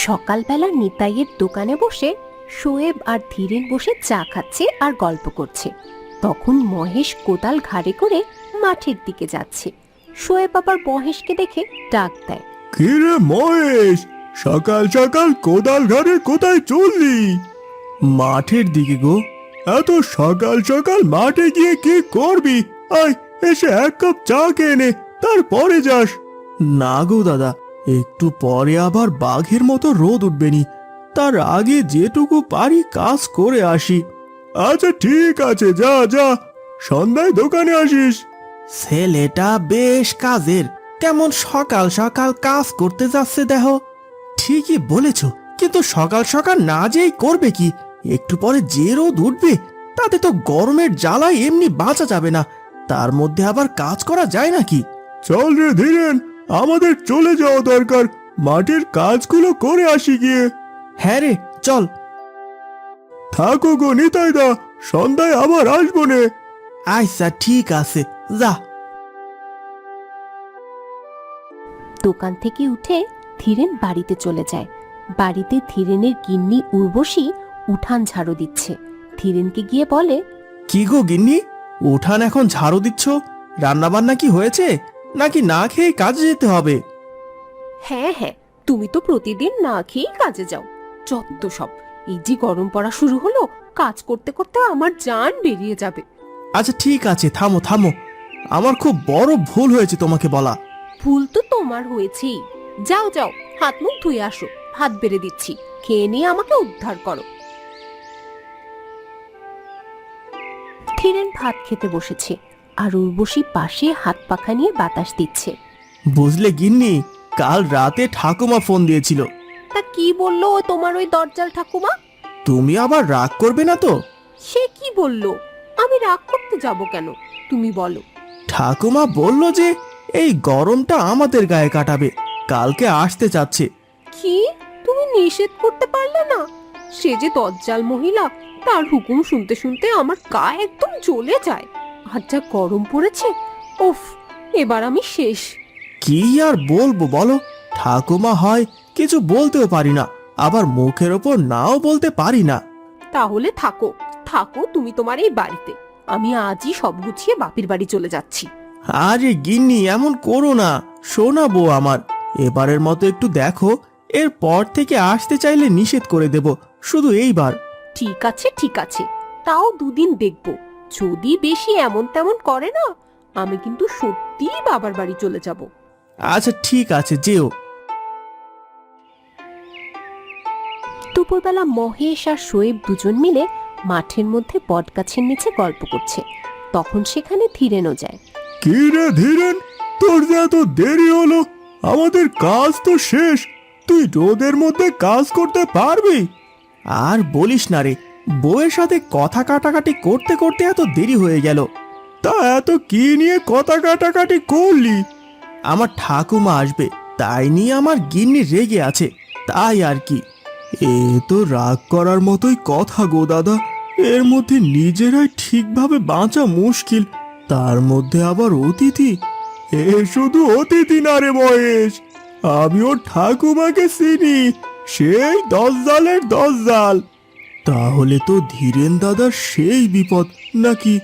সকালবেলা নিতাইয়ের দোকানে বসে শোয়েব আর ধীরেন বসে চা খাচ্ছে আর গল্প করছে। তখন মহেশ কোদাল ঘাড়ে করে মাঠের দিকে যাচ্ছে। শোয়েব আবার মহেশকে দেখে ডাক দেয়, কি রে মহেশ, সকাল সকাল কোদাল ঘাড়ে কোথায় চললি? মাঠের দিকে গো। এত সকাল সকাল মাঠে গিয়ে কি করবি? আয় এসে এক কাপ চা খেয়ে নে, তারপরে যাস। না গো দাদা, একটু পরে আবার বাঘের মতো রোদ উঠবেনি, তার আগে যেটুকু পারি কাজ করে আসি। আচ্ছা ঠিক আছে, যা যা, সন্ধ্যায় দোকানে আসিস। ছেলেটা বেশ কাজের, কেমন সকাল সকাল কাজ করতে যাচ্ছে দেহ। ঠিকই বলেছ, কিন্তু সকাল সকাল না যেই করবে কি, একটু পরে যে রোদ উঠবে তাতে তো গরমের জ্বালায় এমনি বাঁচা যাবে না, তার মধ্যে আবার কাজ করা যায় নাকি? চল রে ধীরেন, আমাদের চলে যাওয়া দরকার, মাঠের কাজগুলো করে আসি গিয়ে। হ্যাঁ রে চল। থাকো গো নিতাইদা, সন্ধ্যায় আবার আসবো নে। আচ্ছা ঠিক আছে, যা। দোকান থেকে উঠে ধীরেন বাড়িতে চলে যায়। বাড়িতে ধীরেনের গিন্নি উর্বশী উঠান ঝাড়ু দিচ্ছে। ধীরেনকে গিয়ে বলে, কি গো গিন্নি, উঠান এখন ঝাড়ু দিচ্ছ? রান্না বান্না কি হয়েছে, নাকি না খেয়ে কাজে যেতে হবে? হ্যাঁ হ্যাঁ, তুমি তো প্রতিদিন না খেয়েই কাজে যাও। যত সব, এই যে গরম পড়া শুরু হলো, কাজ করতে করতে আমার জান বেরিয়ে যাবে। আচ্ছা ঠিক আছে, থামো থামো, আমার খুব বড় ভুল হয়েছে তোমাকে বলা। ভুল তো তোমার হয়েছেই। যাও যাও, হাত মুখ ধুয়ে আসো, ভাত বেড়ে দিচ্ছি, খেয়ে নিয়ে আমাকে উদ্ধার করো। ধীরেন ভাত খেতে বসেছে, আর উর্বশী পাশে হাত পাখা নিয়ে বাতাস দিচ্ছে। বুঝলে গিন্নি, কাল রাতে ঠাকুমা ফোন দিয়েছিল। তা কি বললো তোমার ওই দরজাল ঠাকুমা? তুমি আবার রাগ করবে না তো? সে কি বললো? আমি রাগ করতে যাব কেন, তুমি বলো। ঠাকুমা বলল যে এই গরমটা আমাদের গায়ে কাটাবে, কালকে আসতে চাচ্ছে। কি, তুমি নিষেধ করতে পারলে না? সে যে দজ্জাল মহিলা, তার হুকুম শুনতে শুনতে আমার গা একদম জ্বলে যায়। আর যা গরম পড়েছে, উফ, এবার আমি শেষ। কি আর বলবো বলো, ঠাকুমা হয় কিছু বলতেও পারি না, আবার মুখের ওপর নাও বলতে পারি না। তাহলে থাকো থাকো তুমি তোমার এই বাড়িতে, আমি আজই সব গুছিয়ে বাপের বাড়ি চলে যাচ্ছি। আরে গিন্নি এমন করো না, শোনাবো আমার, এবারের মতো একটু দেখো, এর পর থেকে আসতে চাইলে নিষেধ করে দেব, শুধু এইবার। ঠিক আছে ঠিক আছে, তাও দুদিন দেখবো, যদি বেশি এমন তেমন করে না, আমি কিন্তু সত্যিই বাবার বাড়ি চলে যাব। আচ্ছা ঠিক আছে, যেও। দুপুরবেলা মহেশ আর শোয়েব দুজন মিলে মাঠের মধ্যে বটগাছের নিচে গল্প করছে। তখন সেখানে ধীরেনও যায়। কি রে ধীরেন, তোর যে এত দেরি হলো, আমাদের কাজ তো শেষ, তুই রোদের মধ্যে কাজ করতে পারবি? আর বলিস না রে, বউয়ের সাথে কথা কাটাকাটি করতে করতে এত দেরি হয়ে গেল। তা এত কি নিয়ে কথা কাটাকাটি করলি? আমার ঠাকুমা আসবে, তাই নিয়ে আমার গিন্নি রেগে আছে, তাই আর কি। এ তো রাগ করার মতোই কথা গো দাদা, এর মধ্যে নিজেরাই ঠিকভাবে বাঁচা মুশকিল, তার মধ্যে আবার অতিথি। এ শুধু অতিথি না রে মহেশ, আমি ওর ঠাকুমাকে চিনি, সেই দজ্জালের দজ্জাল। তাহলে তো ধীরেন দাদার সেই বিপদ নাকি?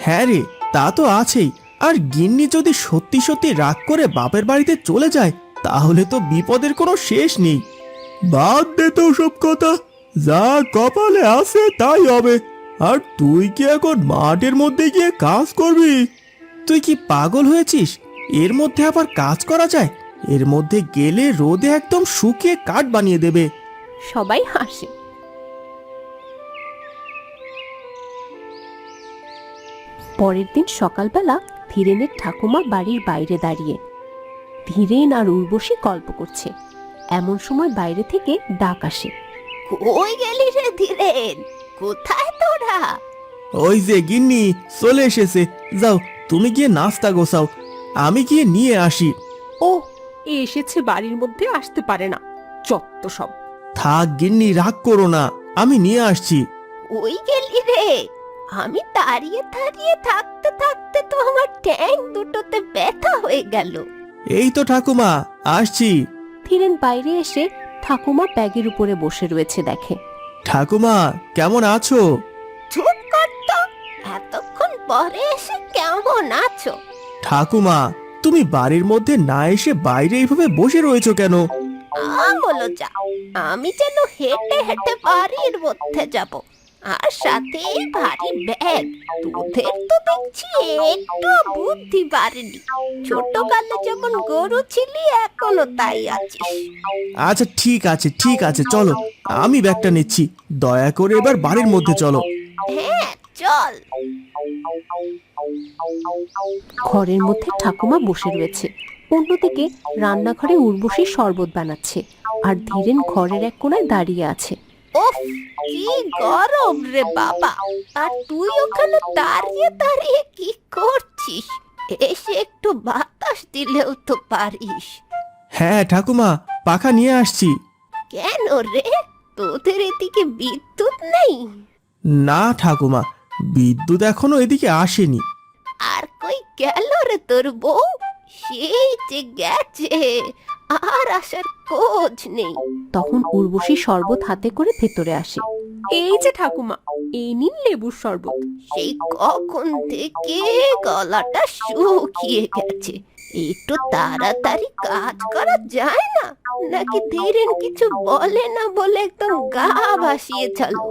হ্যাঁ রে, তা তো আছেই, আর গিন্নি যদি সত্যি সত্যি রাগ করে বাপের বাড়িতে চলে যায়, তাহলে তো বিপদের কোনো শেষ নেই। বাদ দে তো সব কথা, যা কপালে আছে তাই হবে। আর তুই কি এখন মাঠের মধ্যে গিয়ে কাজ করবি? তুই কি পাগল হয়েছিস? এর মধ্যে আবার কাজ করা যায়? এর মধ্যে গেলে রোদে একদম শুকিয়ে কাঠ বানিয়ে দেবে। সবাই হাসে। পরের দিন সকালবেলা ধীরেনের ঠাকুমা বাড়ির বাইরে দাঁড়িয়ে ধীরেন আর উর্বশী গল্প করছে। এমন সময় বাইরে থেকে ডাক আসে, কই গেলি রে ধীরেন, কোথায় তোরা? ওই যে গিন্নি চলে এসেছে, যাও তুমি গিয়ে নাস্তা গোছাও, আমি গিয়ে নিয়ে আসি। ও, এসেছে বাড়ির মধ্যে আসতে পারে না, যত সব। থাক গিন্নি, রাগ করো না, আমি নিয়ে আসছি। ওই গেলি রে, আমি দাঁড়িয়ে দাঁড়িয়ে থাকতে থাকতে তো আমার ট্যাং দুটোতে ব্যথা হয়ে গেল। এই তো ঠাকুমা, আসছি। ধীরেন বাইরে এসে ঠাকুমা ব্যাগের উপরে বসে রয়েছে দেখে। ঠাকুমা কেমন আছো? চুপ কর তো, এতক্ষণ পরে এসে কেমন আছো? ঠাকুমা তুমি বাড়ির মধ্যে না এসে বাইরে এইভাবে বসে রয়েছো কেন? বলো যা, আমি যেন হেঁটে হেঁটে বাড়ির মধ্যে যাব, আর সাথে এই ভারী ব্যাগ। তোদের তো দেখছি একটু বুদ্ধি বাড়েনি। ছোটকালে যেমন গরু ছিলি এখনো তাই আছিস। আচ্ছা ঠিক আছে ঠিক আছে, চলো আমি ব্যাগটা নিচ্ছি। দয়া করে এবার বাড়ির মধ্যে চলো। হ্যাঁ চল। ঘরের মধ্যে ঠাকুমা বসে রয়েছে, অন্যদিকে রান্নাঘরে উর্বশী শরবত বানাচ্ছে, আর ধীরেন ঘরের এক কোণায় দাঁড়িয়ে আছে। ওফ, কি গরম রে বাবা! আর তুই ওখানে দাঁড়িয়ে দাঁড়িয়ে কি করছিস? এসে একটু বাতাস দিলেও তো পারিস। হ্যাঁ ঠাকুমা, পাখা নিয়ে আসছি। কেন রে, তোদের এদিকে বিদ্যুৎ নেই? না ঠাকুমা, বিদ্যুৎ এখনো এদিকে আসেনি। আর কই গেল রে তোর বউ? সেই যে গেছে, আর আসার খোঁজ নেই। তখন উর্বশী শরবত হাতে করে ভেতরে আসে। এই যে ঠাকুমা, এই নিন লেবুর শরবত। সেই কখন থেকে গলাটা শুকিয়ে গেছে, একটু তাড়াতাড়ি কাজ করা যায় না? নাকি ধীরেন কিছু বলে না বলে একদম গা ভাসিয়ে চলো?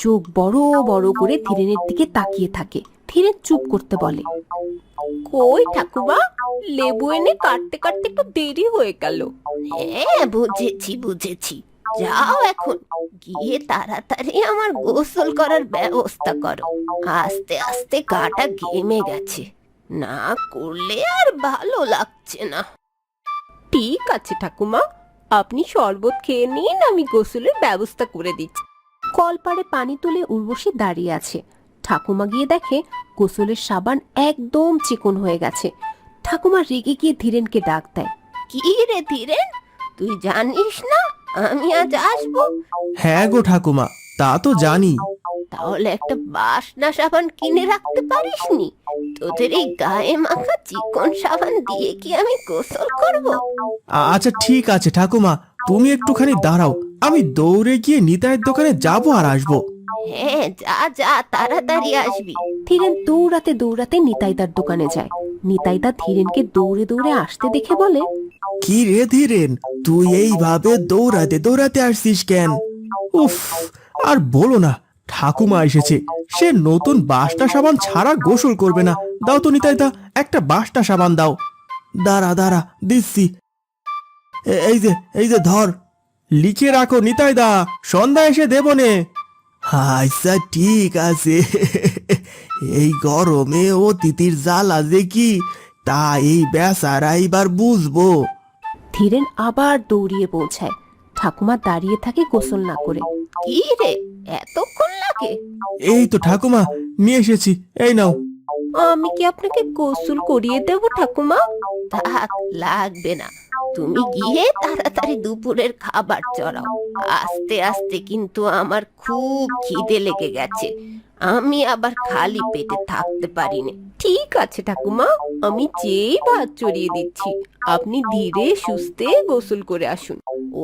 চোখ বড় বড় করে ধীরেনের দিকে তাকিয়ে থাকে। ধীরেন চুপ করতে বলে, কই ঠাকুমা, লেবু এনে কাটতে কাটতে একটু দেরি হয়ে গেল। হ্যাঁ বুঝেছি বুঝেছি, যাও এখন গিয়ে তাড়াতাড়ি আমার গোসল করার ব্যবস্থা করো। আস্তে আস্তে গাটা ঘেমে গেছে, না করলে আর ভালো লাগছে না। ঠিক আছে ঠাকুমা, আপনি শরবত খেয়ে নিন, আমি গোসলের ব্যবস্থা করে দিচ্ছি। কলপাড়ে পানি তুলে উর্বশী দাঁড়িয়ে আছে। ঠাকুমা গিয়ে দেখে গোসলের সাবান একদম চিকন হয়ে গেছে। ঠাকুমা রেগে গিয়ে ধীরেনকে ডাক দেয়। কি রে ধীরেন, তুই জানিস না আমি আজ আসবো? হ্যাঁ গো ঠাকুমা, তা তো জানি। তাহলে একটা বাসনা সাবান কিনে রাখতে পারিসনি? তোদের এই গায়ে মাখা চিকন সাবান দিয়ে কি আমি গোসল করব? আচ্ছা ঠিক আছে ঠাকুমা, তুমি একটুখানি দাঁড়াও, আমি দৌড়ে গিয়ে নিতাইয়ের দোকানে যাবো আর আসবো। হ্যাঁ যা যা, তাড়াতাড়ি আসবি। ধীরেন দৌড়াতে দৌড়াতে নিতাইদার দোকানে যায়। নিতাইদা ধীরেনকে দৌড়ে দৌড়ে আসতে দেখে বলে, কি রে ধীরেন, তুই এইভাবে দৌড়াতে দৌড়াতে আসছিস কেন? উফ, আর বলো না, ঠাকুমা এসেছে, সে নতুন বাসটা সাবান ছাড়া গোসল করবে না। দাও তো নিতাইদা, একটা বাসটা সাবান দাও। দাঁড়া দাঁড়া, দিচ্ছি। এই যে ধর, লিখে রাখো নিতাইদা, সন্ধ্যা এসে দেবনে। আচ্ছা ঠিক আছে। এই গরমে অতিথির জ্বালা যে কি, তা এই বেচারা এবার বুঝবো। ধীরেন আবার দৌড়িয়ে পৌঁছায়। ঠাকুমা দাঁড়িয়ে থাকে গোসল না করে। কি রে, এতক্ষণ লাগে? এই তো ঠাকুমা, নিয়ে এসেছি, এই নাও। আমি কি আপনাকে গোসল করিয়ে দেব ঠাকুমা? থাক, লাগবে না। তুমি গিয়ে তাড়াতাড়ি দুপুরের খাবার চড়াও। আস্তে আস্তে কিন্তু আমার খুব খিদে লেগে গেছে, আমি আবার খালি পেটে থাকতে পারিনি। ঠিক আছে ঠাকুমা, আমি যেই ভাত চড়িয়ে দিচ্ছি, আপনি ধীরে সুস্থে গোসল করে আসুন।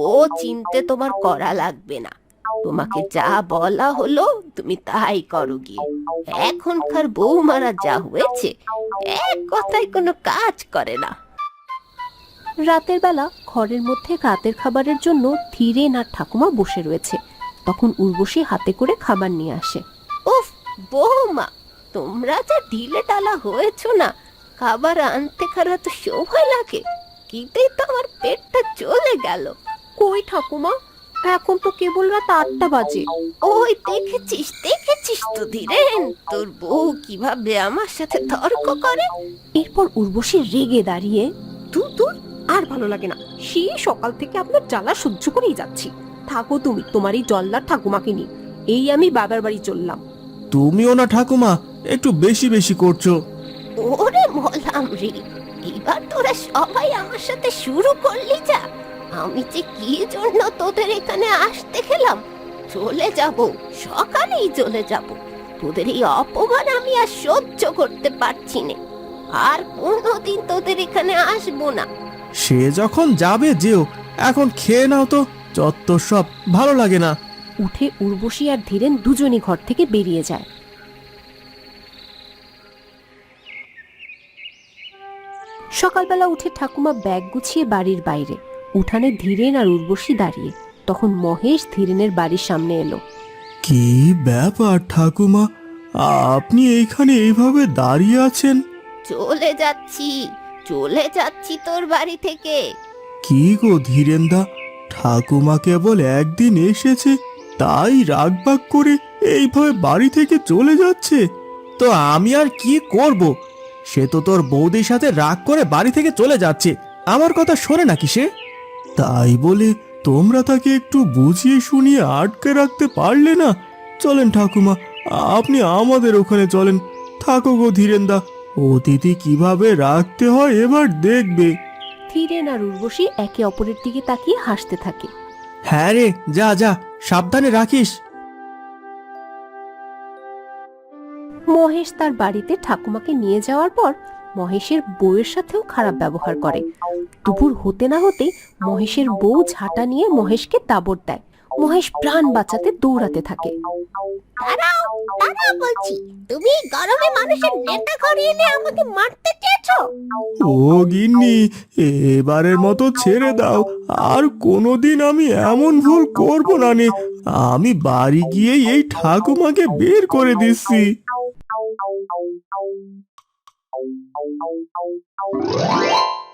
ও চিনতে তোমার করা লাগবে না, তোমাকে যা বলা হলো তুমি তাই করো গিয়ে। এখনকার বৌমারা যা হয়েছে, এক কথায় কোনো কাজ করে না। রাতের বেলা ঘরের মধ্যে রাতের খাবারের জন্য ধীরেন আর ঠাকুমা বসে রয়েছে। তখন উর্বশী হাতে করে খাবার নিয়ে আসে। উফ বৌমা, তোমরা যা ঢিলে টালা হয়েছো না, খাবার আনতে খারা তো সময় লাগে। খিদেই তো আমার পেটটা চলে গেল। কই ঠাকুমা, এখন তো কেবল রাত 8টা বাজে। ওই দেখেছিস তো ধীরেন, তোর বউ কিভাবে আমার সাথে তর্ক করে। এরপর উর্বশী রেগে দাঁড়িয়ে, তুই আর ভালো লাগে না, সেই সকাল থেকে আপনার জ্বালা সহ্য করেই যাচ্ছি। থাকো তুমি তোমার এই জল্লার ঠাকুমাকে নিয়ে, এই আমি বাবার বাড়ি চললাম। তুমিও না ঠাকুমা, একটু বেশি বেশি করছো। ওরে মলাম রে, এবার তোরা সবাই আমার সাথে শুরু করলি যা। আমি যে কি জন্য তোদের এখানে আসতে গেলাম, চলে যাব, সকালেই চলে যাব। তোদের এই অপমান আমি আর সহ্য করতে পারছি না, আর কোনোদিন তোদের এখানে আসবো না। সে যখন যাবে যেও, এখন খেয়ে নাও তো, চত্বর সব ভালো লাগে না। উঠে উর্বশী আর ধীরেন দুজনই ঘর থেকে বেরিয়ে যায়। সকালবেলা উঠে ঠাকুমা ব্যাগ গুছিয়ে বাড়ির বাইরে। উঠানে ধীরেন আর উর্বশী দাঁড়িয়ে। তখন মহেশ ধীরেনের বাড়ির সামনে এলো। কি ব্যাপার ঠাকুমা, আপনি এইখানে এইভাবে দাঁড়িয়ে আছেন? চলে যাচ্ছি তোর বাড়ি থেকে। কি গো ধীরেনদা, ঠাকুমা কেবল একদিন এসেছে তাই রাগবাগ করে এইভাবে বাড়ি থেকে চলে যাচ্ছে? তো আমি আর কি করব, সে তো তোর বৌদির সাথে রাগ করে বাড়ি থেকে চলে যাচ্ছে, আমার কথা শোনে নাকি সে? তাই বলে তোমরা তাকে একটু বুঝিয়ে শুনিয়ে আটকে রাখতে পারলে না? চলেন ঠাকুমা, আপনি আমাদের ওখানে চলেন। থাকো গো ধীরেনদা, অতিথি কিভাবে রাখতে হয় এবার দেখবে। ধীরেন আর উর্বশী একে অপরের দিকে তাকিয়ে হাসতে থাকে। হ্যাঁ রে, যা যা, সাবধানে রাখিস। মহেশ তার বাড়িতে ঠাকুমাকে নিয়ে যাওয়ার পর মহেশের বউয়ের সাথেও খারাপ ব্যবহার করে। দুপুর হতে না হতেই মহেশের বউ ঝাঁটা নিয়ে মহেশকে তাবড় দেয়। মহেশ প্রাণ বাঁচাতে দৌড়াতে থাকে। দাঁড়াও বলছি, তুমি গরমে মানুষের নেতা করিয়ে এনে আমাকে মারতে চেয়েছো? ও গিন্নি, এবারের মতো ছেড়ে দাও, আর কোনোদিন আমি এমন ভুল করব না নে। আমি বাড়ি গিয়ে এই ঠাকুমাকে বের করে দিচ্ছি।